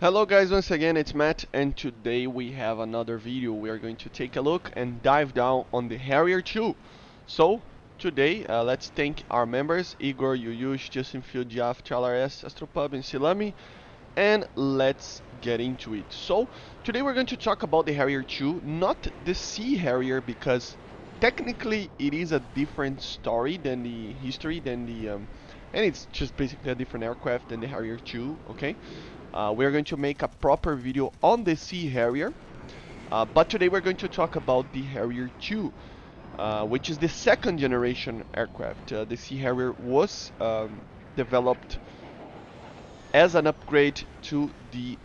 Hello guys, once again it's Matt, and today we have another video. We are going to take a look and dive down on the Harrier 2. So today let's thank our members Igor, Yuyush, Justin Field, Jaf, Chalares, Astropub and Silami, and let's get into it. So today we're going to talk about the Harrier 2, not the Sea Harrier, because technically it is a different story than the history than the and it's just basically a different aircraft than the Harrier 2, okay? We're going to make a proper video on the Sea Harrier, but today we're going to talk about the Harrier 2, which is the second generation aircraft. The Sea Harrier was developed as an upgrade to the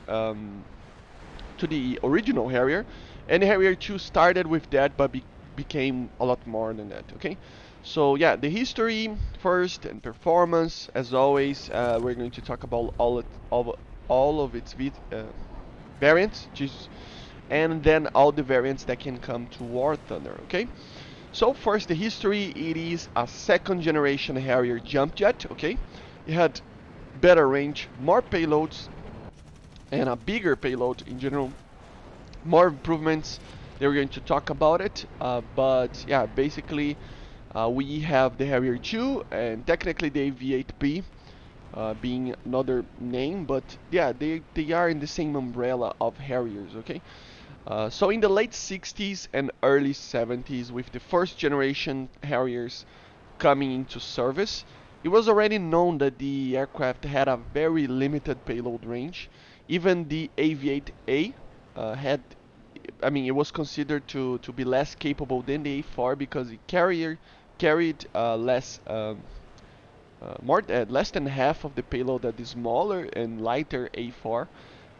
original Harrier, and the Harrier 2 started with that, but became a lot more than that. Okay, so yeah, the history first and performance, as always. We're going to talk about all of its variants, and then all the variants that can come to War Thunder. Okay, so first the history. It is a second generation Harrier jump jet. Okay, it had better range, more payloads, and a bigger payload in general, more improvements. They're going to talk about it, but yeah, basically we have the Harrier 2 and technically the AV8B being another name, but yeah, they are in the same umbrella of Harriers. Okay, so in the late 60s and early 70s, with the first generation Harriers coming into service, it was already known that the aircraft had a very limited payload range. Even the AV8A had, I mean, it was considered to be less capable than the A4 because it carried less than half of the payload that the smaller and lighter A4,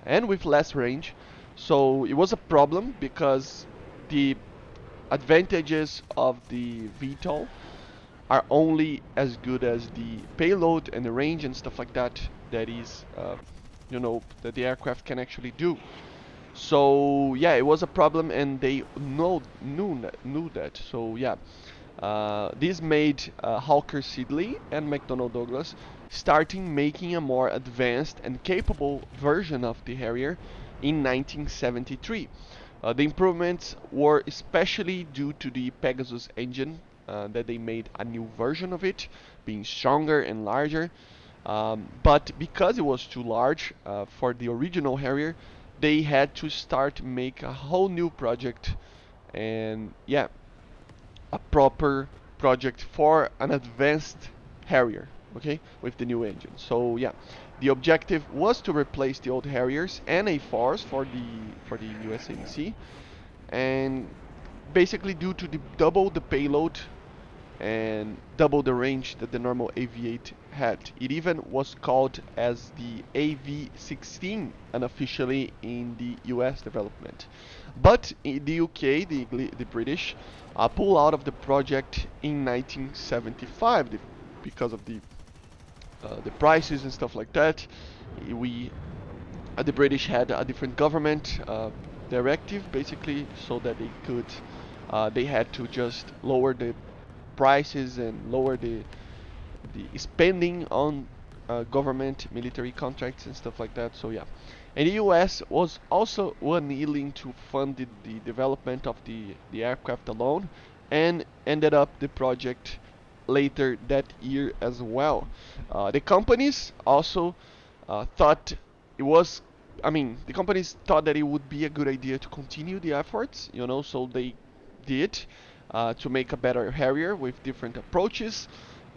and with less range. So it was a problem because the advantages of the VTOL are only as good as the payload and the range and stuff like that. That is, that the aircraft can actually do. So yeah, it was a problem, and they knew that. So yeah, this made Hawker Siddeley and McDonnell Douglas starting making a more advanced and capable version of the Harrier in 1973. The improvements were especially due to the Pegasus engine, that they made a new version of it, being stronger and larger. But because it was too large for the original Harrier, they had to start make a whole new project, and yeah, a proper project for an advanced Harrier, okay, with the new engine. So yeah, the objective was to replace the old Harriers and A4s for the USADC, and basically due to double the payload and double the range that the normal AV8 had. It even was called as the AV16 unofficially in the US development. But in the UK, the British, pulled out of the project in 1975 because of the prices and stuff like that. We The British had a different government directive, basically, so that they had to just lower the prices and lower the spending on government military contracts and stuff like that. So yeah, and the US was also unwilling to fund the development of the aircraft alone, and ended up the project later that year as well. The companies also thought it was, I mean, the companies thought that it would be a good idea to continue the efforts, so they did, to make a better Harrier with different approaches.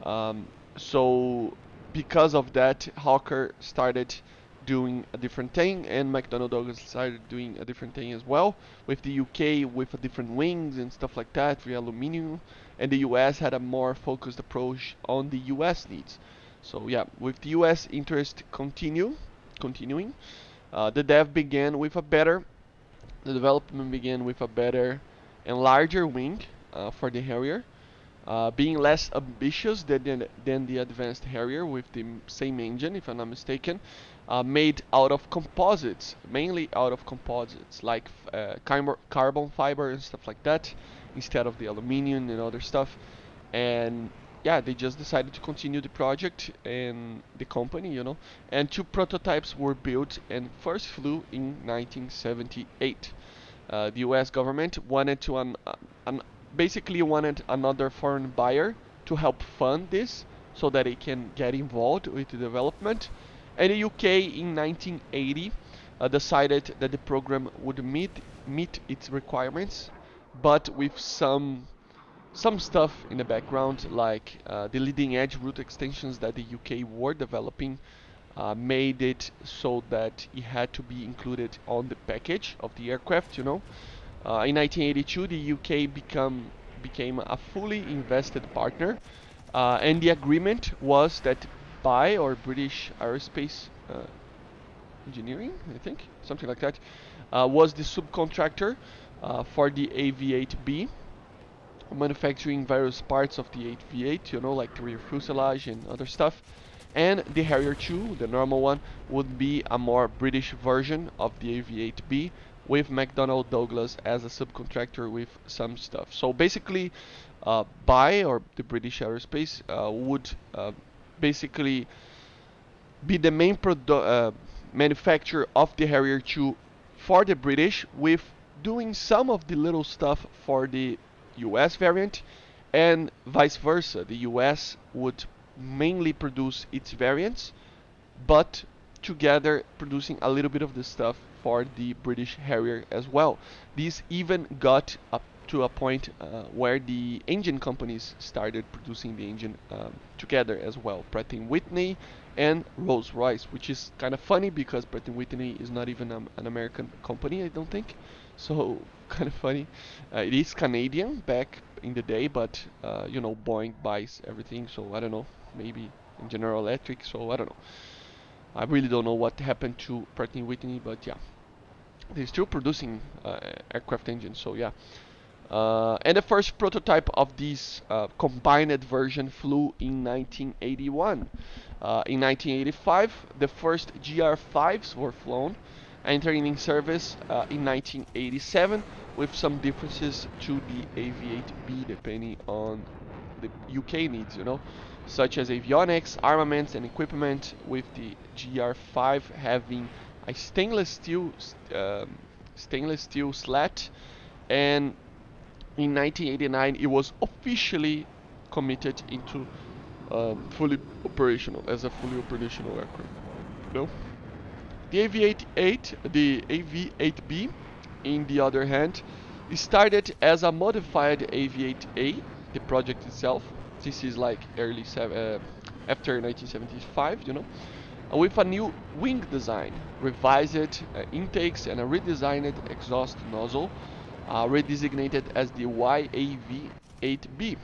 Um, so because of that, Hawker started doing a different thing, and McDonnell Douglas started doing a different thing as well, with the UK with a different wings and stuff like that, with aluminium, and the US had a more focused approach on the US needs. So yeah, with the US interest continuing, the development began with a better and larger wing for the Harrier, being less ambitious than the advanced Harrier with the same engine, if I'm not mistaken, made out of composites, mainly out of composites like carbon fiber and stuff like that, instead of the aluminium and other stuff. And yeah, they just decided to continue the project and the company, and two prototypes were built and first flew in 1978. The U.S. government wanted to an, basically wanted another foreign buyer to help fund this so that it can get involved with the development. And the UK in 1980 decided that the program would meet its requirements, but with some stuff in the background, like the leading edge route extensions that the UK were developing, made it so that it had to be included on the package of the aircraft. In 1982, the UK became a fully invested partner, and the agreement was that BAE, or British Aerospace Engineering, I think, something like that, was the subcontractor for the AV-8B, manufacturing various parts of the AV-8, like the rear fuselage and other stuff. And the Harrier 2, the normal one, would be a more British version of the AV-8B, with McDonnell Douglas as a subcontractor with some stuff. So basically, BAE, or the British Aerospace, would basically be the main manufacturer of the Harrier 2 for the British, with doing some of the little stuff for the US variant, and vice versa. The US would mainly produce its variants, but together producing a little bit of the stuff for the British Harrier as well. This even got up to a point where the engine companies started producing the engine together as well. Pratt & Whitney and Rolls-Royce, which is kind of funny because Pratt & Whitney is not even an American company, I don't think. So kind of funny. It is Canadian back in the day, but Boeing buys everything, so I don't know. Maybe in General Electric, so I don't know. I really don't know what happened to Pratt & Whitney, but yeah, they're still producing aircraft engines, so yeah. And the first prototype of this combined version flew in 1981. In 1985, the first GR5s were flown, entering in service in 1987, with some differences to the AV-8B depending on the UK needs, such as avionics, armaments, and equipment, with the GR5 having a stainless steel slat, and in 1989 it was officially committed into fully operational as a fully operational aircraft. No, the AV-8B, in the other hand, started as a modified AV-8A, the project itself. This is like after 1975, with a new wing design, revised intakes, and a redesigned exhaust nozzle, redesignated as the YAV-8B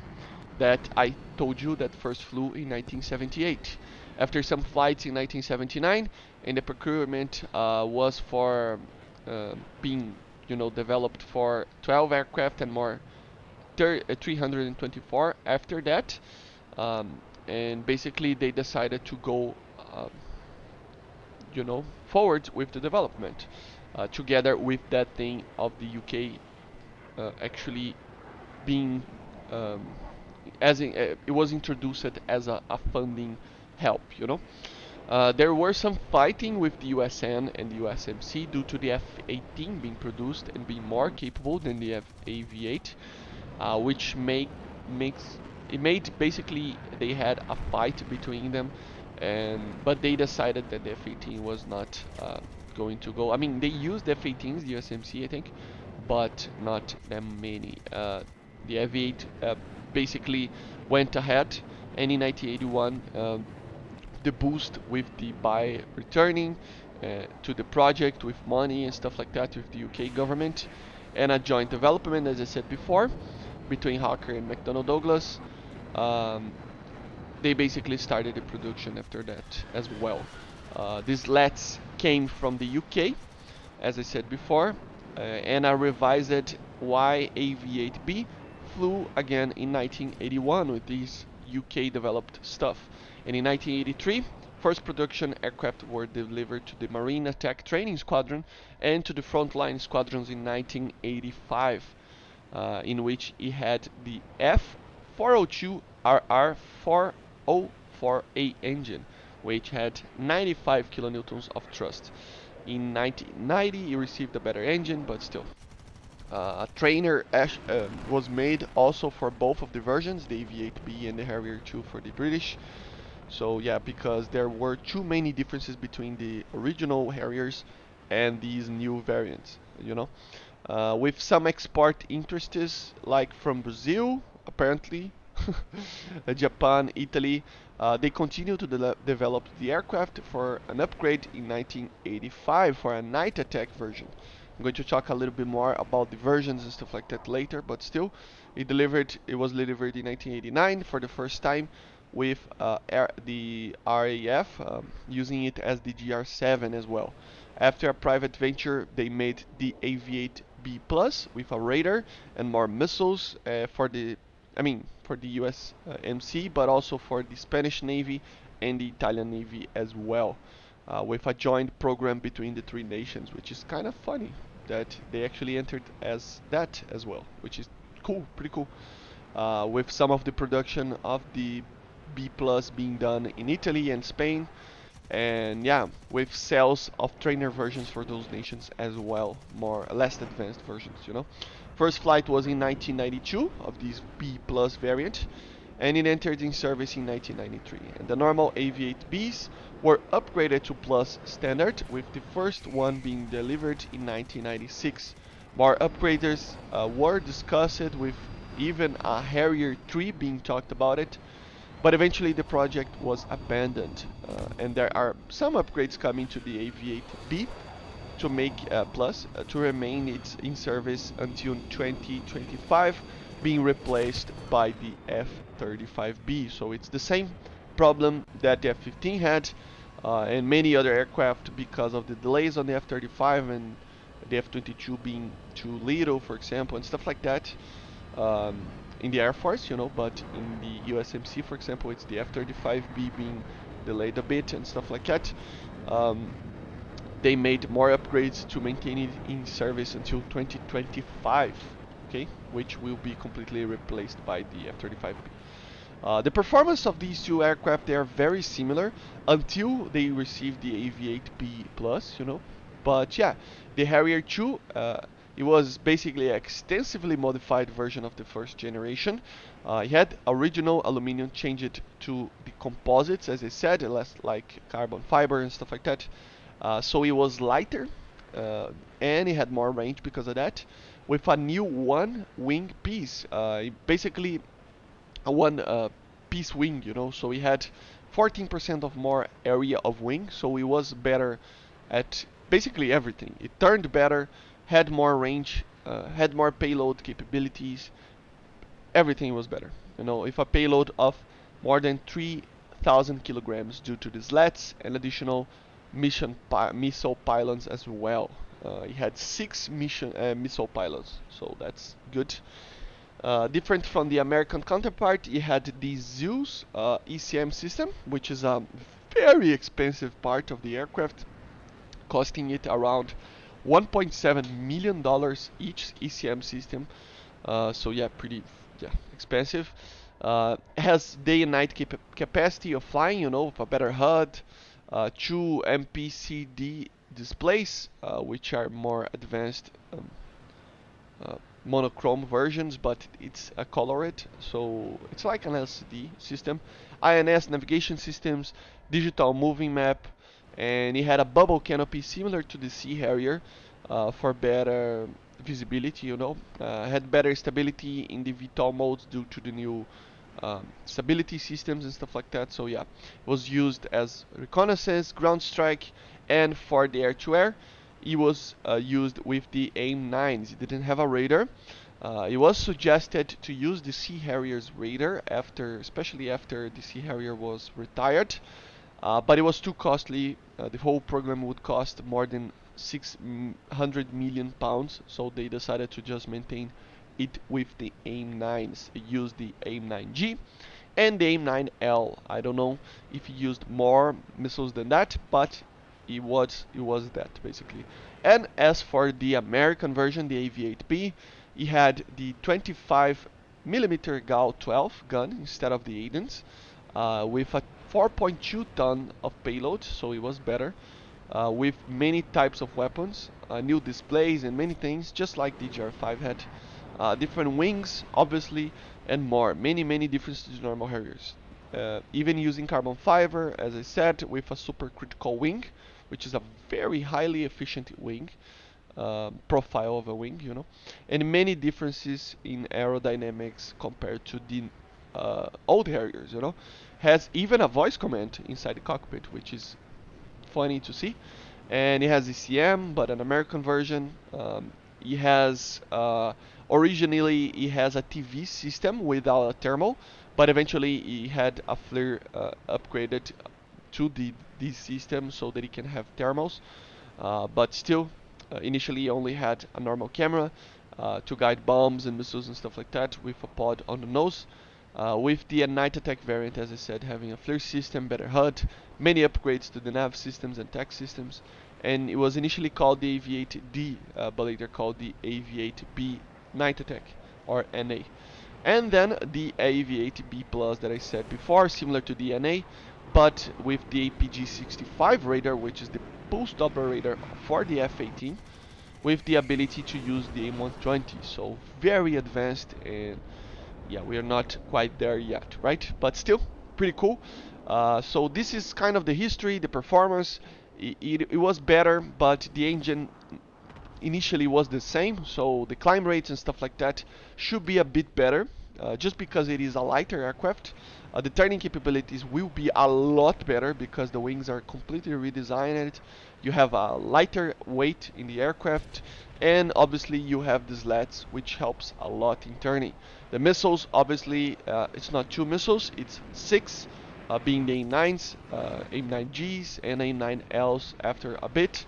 that I told you that first flew in 1978. After some flights in 1979, and the procurement was for being developed for 12 aircraft and more 324 after that, and basically they decided to go forward with the development, together with that thing of the UK actually being as in, it was introduced as a funding help. There were some fighting with the USN and the USMC due to the F-18 being produced and being more capable than the AV-8, which made basically they had a fight between them, but they decided that the F-18 was not going to go. I mean, they used F-18s, the USMC, I think, but not that many. The AV-8 basically went ahead, and in 1981 the boost with the BAE returning to the project with money and stuff like that with the UK government, and a joint development, as I said before, between Harrier and McDonnell Douglas. They basically started the production after that as well. These LETs came from the UK, as I said before, and a revised YAV-8B flew again in 1981 with these UK developed stuff. And in 1983, first production aircraft were delivered to the Marine Attack Training Squadron and to the frontline squadrons in 1985, in which it had the F-402 RR4048 engine, which had 95 kilonewtons of thrust. In 1990, he received a better engine, but still. A trainer was made also for both of the versions, the AV8B and the Harrier 2 for the British. So yeah, because there were too many differences between the original Harriers and these new variants, you know. With some export interests like from Brazil, apparently, Japan, Italy, they continue to develop the aircraft for an upgrade in 1985 for a night attack version. I'm going to talk a little bit more about the versions and stuff like that later, but still, it was delivered in 1989 for the first time with the RAF, using it as the GR7 as well. After a private venture, they made the AV8B Plus with a radar and more missiles for the US MC, but also for the Spanish Navy and the Italian Navy as well, with a joint program between the three nations, which is kind of funny that they actually entered as that as well, which is cool, pretty cool. With some of the production of the B Plus being done in Italy and Spain, and yeah, with sales of trainer versions for those nations as well, more less advanced versions, you know. First flight was in 1992 of this B Plus variant, and it entered in service in 1993. And the normal AV8Bs were upgraded to Plus standard, with the first one being delivered in 1996. More upgrades were discussed, with even a Harrier 3 being talked about it, but eventually the project was abandoned, and there are some upgrades coming to the AV8B to make Plus to remain in service until 2025, being replaced by the F-35B. So it's the same problem that the F-15 had, and many other aircraft, because of the delays on the F-35 and the F-22 being too little, for example, and stuff like that. In the Air Force, you know, but in the USMC, for example, it's the F-35B being delayed a bit and stuff like that. They made more upgrades to maintain it in service until 2025, okay, which will be completely replaced by the F-35B. The performance of these two aircraft, they are very similar until they receive the AV8B Plus, you know. But yeah, the Harrier 2, it was basically an extensively modified version of the first generation. It had original aluminum changed to the composites, as I said, less like carbon fiber and stuff like that. So it was lighter, and it had more range because of that, with a new one wing piece. Basically a one piece wing, you know, so we had 14% of more area of wing, so it was better at basically everything. It turned better, had more range, had more payload capabilities, everything was better. You know, if a payload of more than 3,000 kilograms due to the slats and additional missile pylons as well. It had 6 missile pylons, so that's good. Different from the American counterpart, it had the Zeus ECM system, which is a very expensive part of the aircraft, costing it around $1.7 million each ECM system. So yeah, pretty expensive. Has day and night capacity of flying, you know, with a better HUD, 2 MPCD displays, which are more advanced monochrome versions, but it's a colored, so it's like an LCD system. INS navigation systems, digital moving map, and it had a bubble canopy similar to the Sea Harrier, for better visibility, you know. Had better stability in the VTOL modes due to the new stability systems and stuff like that. So yeah, it was used as reconnaissance, ground strike, and for the air-to-air. It was used with the AIM-9s. It didn't have a radar. It was suggested to use the Sea Harrier's radar, especially after the Sea Harrier was retired, but it was too costly. The whole program would cost more than 600 million pounds, so they decided to just maintain it with the AIM-9s. It used the AIM-9G and the AIM-9L. I don't know if it used more missiles than that, but it was that basically. And as for the American version, the AV8B, it had the 25 millimeter Gal 12 gun instead of the Aiden's, with a 4.2 ton of payload, so it was better, with many types of weapons, new displays and many things, just like the GR5 had. Different wings, obviously, and more. Many differences to normal Harriers. Even using carbon fiber, as I said, with a super critical wing, which is a very highly efficient wing, profile of a wing, and many differences in aerodynamics compared to the old Harriers, Has even a voice command inside the cockpit, which is funny to see. And it has ECM, but an American version. It has originally it has a TV system without a thermal, but eventually it had a FLIR upgraded to the this system so that it can have thermals. But still, initially only had a normal camera to guide bombs and missiles and stuff like that with a pod on the nose. With the MatAWG variant, as I said, having a FLIR system, better HUD, many upgrades to the nav systems and tech systems, and it was initially called the AV8D, but later called the AV8B MatAWG, or NA. And then the AV8B Plus that I said before, similar to the NA, but with the APG-65 radar, which is the pulse Doppler radar for the F-18, with the ability to use the AIM-120. So very advanced, and yeah, we are not quite there yet, right? But still, pretty cool. So this is kind of the history, the performance. It was better, but the engine initially was the same, so the climb rates and stuff like that should be a bit better, just because it is a lighter aircraft. The turning capabilities will be a lot better because the wings are completely redesigned. You have a lighter weight in the aircraft, and obviously you have the slats, which helps a lot in turning. The missiles, obviously, it's not 2 missiles, it's 6, being the AIM-9s, AIM-9Gs, and AIM-9Ls after a bit.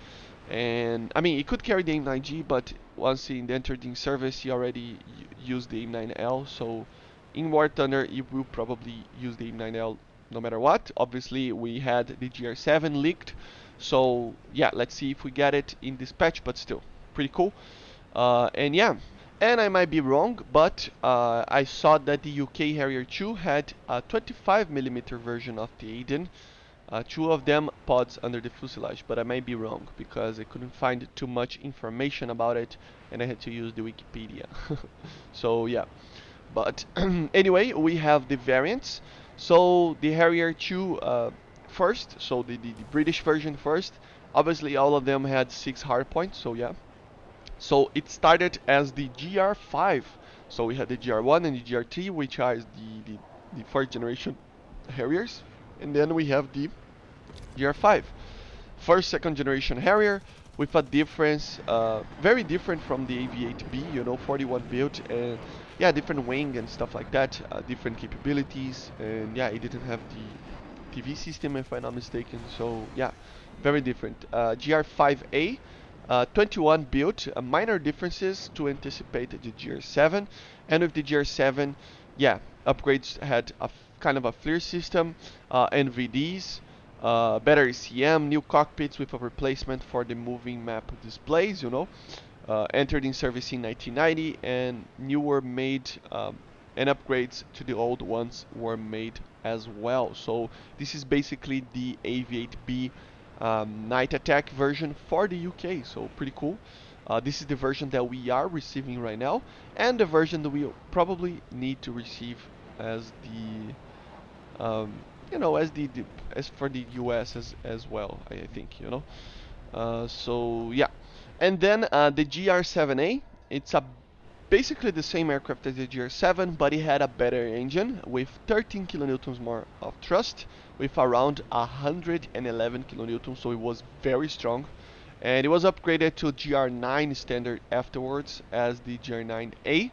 And I mean, it could carry the AIM-9G, but once it entered in service, he already used the AIM-9L. So in War Thunder, it will probably use the AIM-9L no matter what. Obviously, we had the GR7 leaked, so yeah, let's see if we get it in this patch. But still, pretty cool. And yeah, and I might be wrong, but I saw that the UK Harrier 2 had a 25mm version of the Aiden. 2 of them pods under the fuselage, but I might be wrong because I couldn't find too much information about it and I had to use the Wikipedia. So yeah, but anyway, we have the variants. So the Harrier 2 first, so the British version first. Obviously all of them had 6 hardpoints, so yeah. So it started as the GR5. So we had the GR1 and the GR3, which are the first generation Harriers. And then we have the GR5. First, second generation Harrier with a difference, very different from the AV8B, 41 build, and yeah, different wing and stuff like that, different capabilities, and yeah, it didn't have the TV system if I'm not mistaken, so yeah, very different. GR5A, 21 build, minor differences to anticipate the GR7, and with the GR7, yeah, upgrades had a kind of a FLIR system, NVDs, better ECM, new cockpits with a replacement for the moving map displays, entered in service in 1990, and new were made, and upgrades to the old ones were made as well. So this is basically the AV8B MatAWG version for the UK, so pretty cool. This is the version that we are receiving right now, and the version that we probably need to receive as as for the US as well, I think, so yeah, and then the GR7A, it's a basically the same aircraft as the GR7, but it had a better engine with 13 kilonewtons more of thrust, with around 111 kilonewtons, so it was very strong. And it was upgraded to GR9 standard afterwards as the GR9A.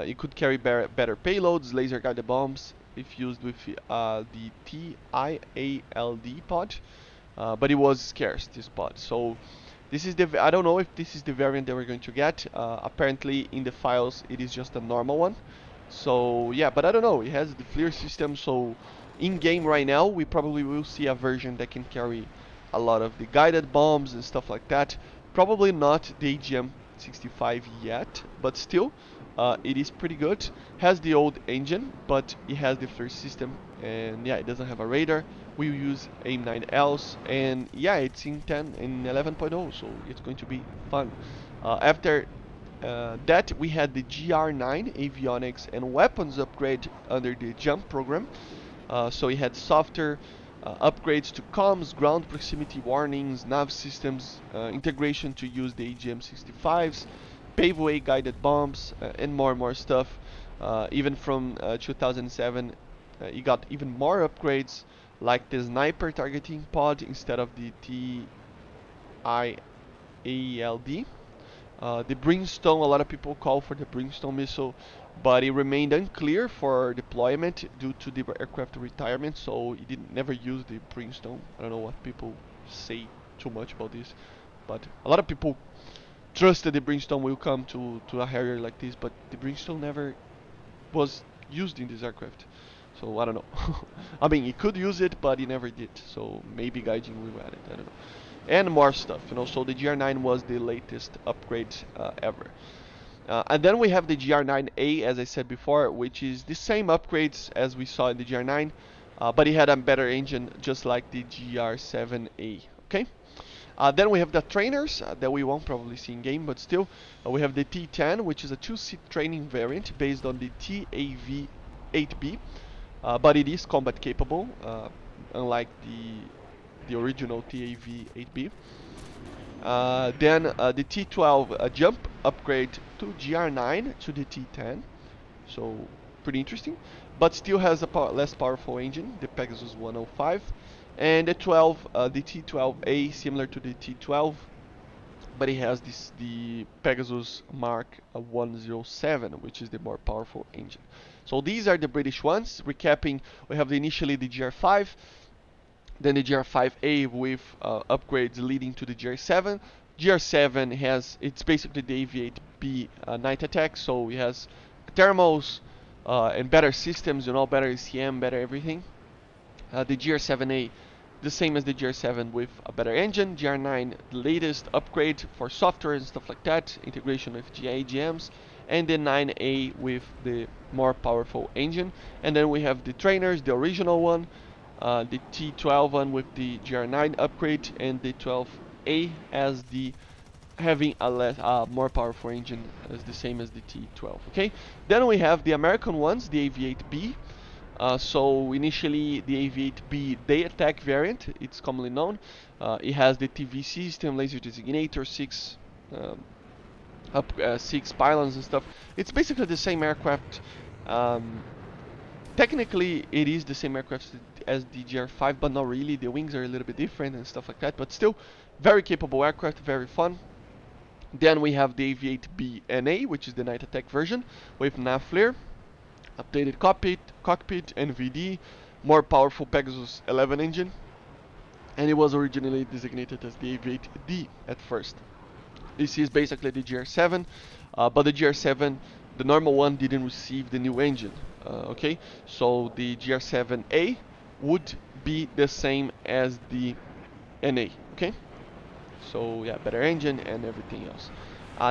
It could carry better payloads, laser guided bombs, if used with the TIALD pod, but it was scarce, this pod. So this is I don't know if this is the variant that we're going to get. Apparently in the files it is just a normal one. So yeah, but I don't know. It has the FLIR system, so in game right now we probably will see a version that can carry a lot of the guided bombs and stuff like that. Probably not the AGM 65 yet, but still, it is pretty good. Has the old engine, but it has the first system, and yeah, it doesn't have a radar. We use AIM-9Ls, and yeah, it's in 10 and 11.0, so it's going to be fun. After that, we had the GR9 avionics and weapons upgrade under the Jump program. So it had software upgrades to comms, ground proximity warnings, nav systems, integration to use the AGM-65s, paveway guided bombs, and more stuff. Even from 2007, it got even more upgrades, like the sniper targeting pod instead of the TIALD. The Brimstone, a lot of people call for the Brimstone missile, but it remained unclear for deployment due to the aircraft retirement, so it didn't never use the Brimstone. I don't know what people say too much about this, but a lot of people trusted the Brimstone will come to a Harrier like this, but the Brimstone never was used in this aircraft. So I don't know. I mean, he could use it, but he never did. So maybe Gaijin will add it. I don't know. And more stuff, you know. So the GR9 was the latest upgrade ever. And then we have the GR9A, as I said before, which is the same upgrades as we saw in the GR9, but it had a better engine, just like the GR7A. Okay. Then we have the trainers that we won't probably see in game, but still, we have the T10, which is a two-seat training variant based on the TAV-8B, but it is combat capable, unlike the original TAV-8B. Then the T12 jump upgrade to GR9 to the T10, so pretty interesting, but still has a less powerful engine, the Pegasus 105, and the T12A similar to the T12, but it has the Pegasus Mark 107, which is the more powerful engine. So these are the British ones. Recapping, we have initially the GR5, then the GR5A with upgrades leading to the GR7. GR7 has, it's basically the AV-8B night attack, so it has thermals and better systems, you know, better ECM, better everything. The GR7A, the same as the GR7 with a better engine. GR9, the latest upgrade for software and stuff like that, integration with GAGMs, and the 9A with the more powerful engine. And then we have the trainers, the original one, the T12 one with the GR9 upgrade, and the 12A as the having a less, more powerful engine as the same as the T12. Okay. Then we have the American ones, the AV-8B. So initially the AV-8B day attack variant, it's commonly known. It has the TV system, laser designator, six pylons and stuff. It's basically the same aircraft. Technically, it is the same aircraft as the GR5, but not really. The wings are a little bit different and stuff like that. But still, very capable aircraft, very fun. Then we have the AV-8B NA, which is the night attack version with nav flare, updated cockpit, NVD, more powerful Pegasus 11 engine, and it was originally designated as the AV-8D at first. This is basically the GR7, but the GR7, the normal one, didn't receive the new engine. Okay, so the GR7A would be the same as the NA. Okay, so yeah, better engine and everything else.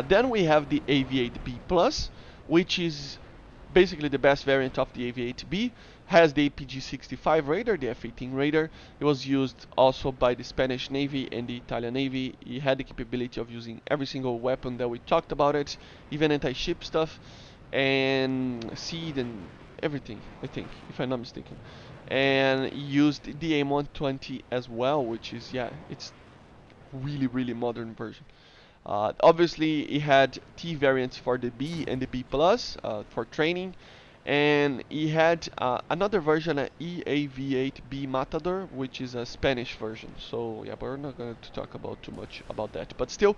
Then we have the AV-8B Plus, which is basically the best variant of the AV-8B. Has the APG-65 radar, the F-18 radar. It was used also by the Spanish Navy and the Italian Navy. It had the capability of using every single weapon that we talked about it, even anti-ship stuff, and SEED and everything, I think, if I'm not mistaken. And used the AIM-120 as well, which is, yeah, it's really modern version. Obviously, it had T variants for the B and the B plus for training, and it had another version, an EAV-8B MatAWG, which is a Spanish version. So yeah, but we're not going to talk about too much about that. But still,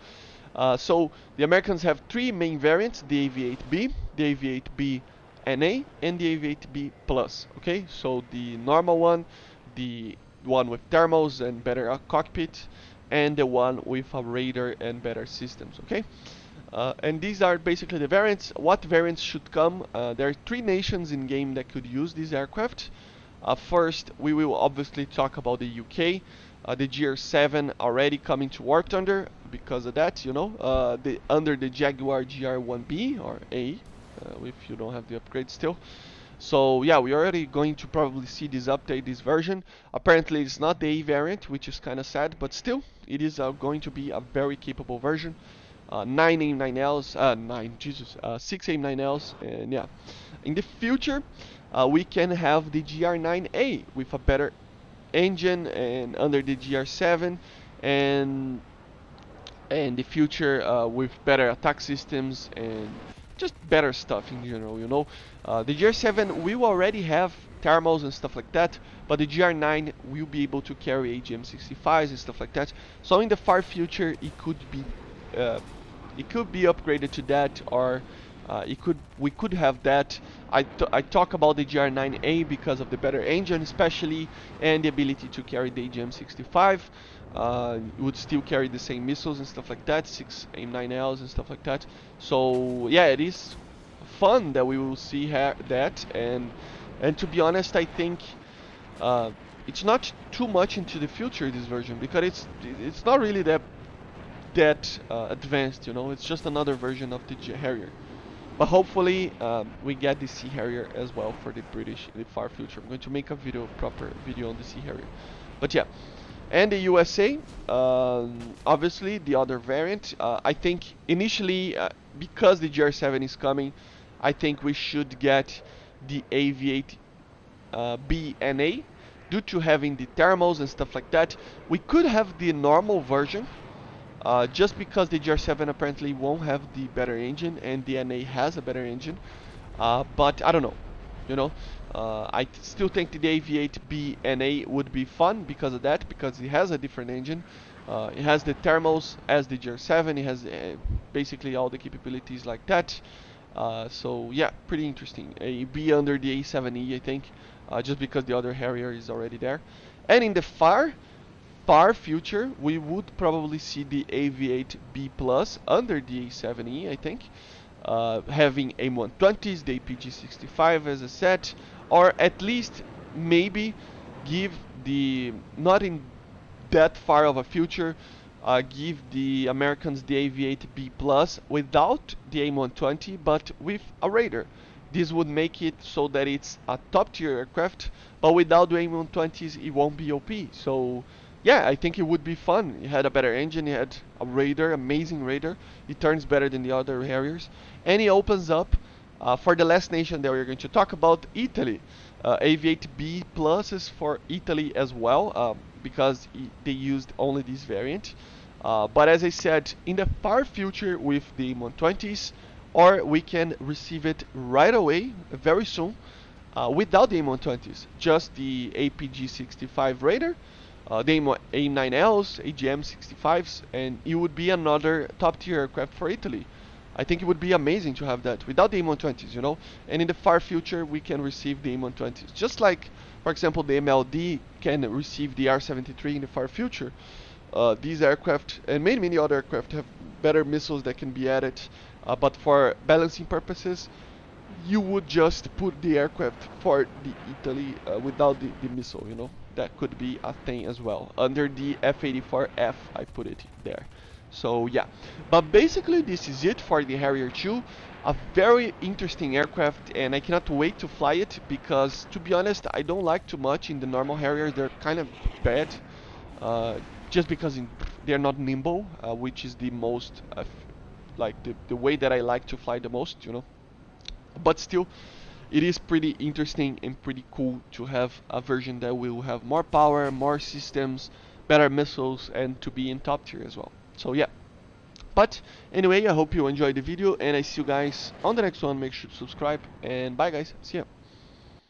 so the Americans have three main variants: the AV-8B, the AV-8B NA, and the AV-8B Plus. Okay, so the normal one, the one with thermals and better cockpit, and the one with a radar and better systems. Okay, and these are basically the variants. What variants should come? There are three nations in game that could use this aircraft. First, we will obviously talk about the UK. The GR7 already coming to War Thunder because of that, you know, under the Jaguar GR1B or A, if you don't have the upgrade still. So yeah, we're already going to probably see this update, this version. Apparently it's not the A variant, which is kind of sad, but still, it is going to be a very capable version. 9 AIM-9Ls, 6 AIM-9Ls, and yeah. In the future, we can have the GR9A with a better engine and under the GR7, and the future with better attack systems and just better stuff in general, you know. The GR7 will already have thermals and stuff like that, but the GR9 will be able to carry AGM-65s and stuff like that. So in the far future, uh, it could be upgraded to that, or we could have that. I talk about the GR9A because of the better engine, especially, and the ability to carry the AGM-65. It would still carry the same missiles and stuff like that, 6 AIM-9Ls and stuff like that. So yeah, it is fun that we will see that, and to be honest, I think uh, it's not too much into the future, this version, because it's not really that advanced, you know. It's just another version of the Harrier. But hopefully we get the Sea Harrier as well for the British in the far future. I'm going to make a proper video on the Sea Harrier. But yeah, and the USA, obviously the other variant. I think initially, because the GR7 is coming, I think we should get the AV8 B and A, due to having the thermals and stuff like that. We could have the normal version, just because the GR7 apparently won't have the better engine and the NA has a better engine. But I don't know, you know. I still think the AV8B NA would be fun because of that, because it has a different engine. It has the thermals as the GR7. It has basically all the capabilities like that. So yeah, pretty interesting. A B under the A7E, I think, just because the other Harrier is already there. And in the far future, we would probably see the AV8B Plus under the A7E, I think, having AIM-120s, the APG-65 as I said, or at least maybe give the, not in that far of a future, give the Americans the AV8B Plus without the AIM-120, but with a radar. This would make it so that it's a top tier aircraft, but without the AIM-120s it won't be OP. So yeah, I think it would be fun. It had a better engine, it had a radar, amazing radar. It turns better than the other Harriers, and it opens up for the last nation that we're going to talk about, Italy. AV8B Plus is for Italy as well, because they used only this variant. But as I said, in the far future with the AIM-120s, or we can receive it right away, very soon, without the AIM-120s, just the APG-65 radar, the AIM-9Ls, AGM-65s, and it would be another top-tier aircraft for Italy. I think it would be amazing to have that without the AIM-120s, you know. And in the far future, we can receive the AIM-120s, just like, for example, the MLD can receive the R-73 in the far future. These aircraft and many other aircraft have better missiles that can be added, but for balancing purposes, you would just put the aircraft for the Italy without the missile, you know. That could be a thing as well. Under the F-84F, I put it there. So yeah, but basically this is it for the Harrier 2. A very interesting aircraft, and I cannot wait to fly it, because to be honest, I don't like too much in the normal Harriers. They're kind of bad, just because they're not nimble, which is the most, like the way that I like to fly the most, you know. But still, it is pretty interesting and pretty cool to have a version that will have more power, more systems, better missiles, and to be in top tier as well. So yeah. But anyway, I hope you enjoyed the video, and I see you guys on the next one. Make sure to subscribe, and bye guys. See ya.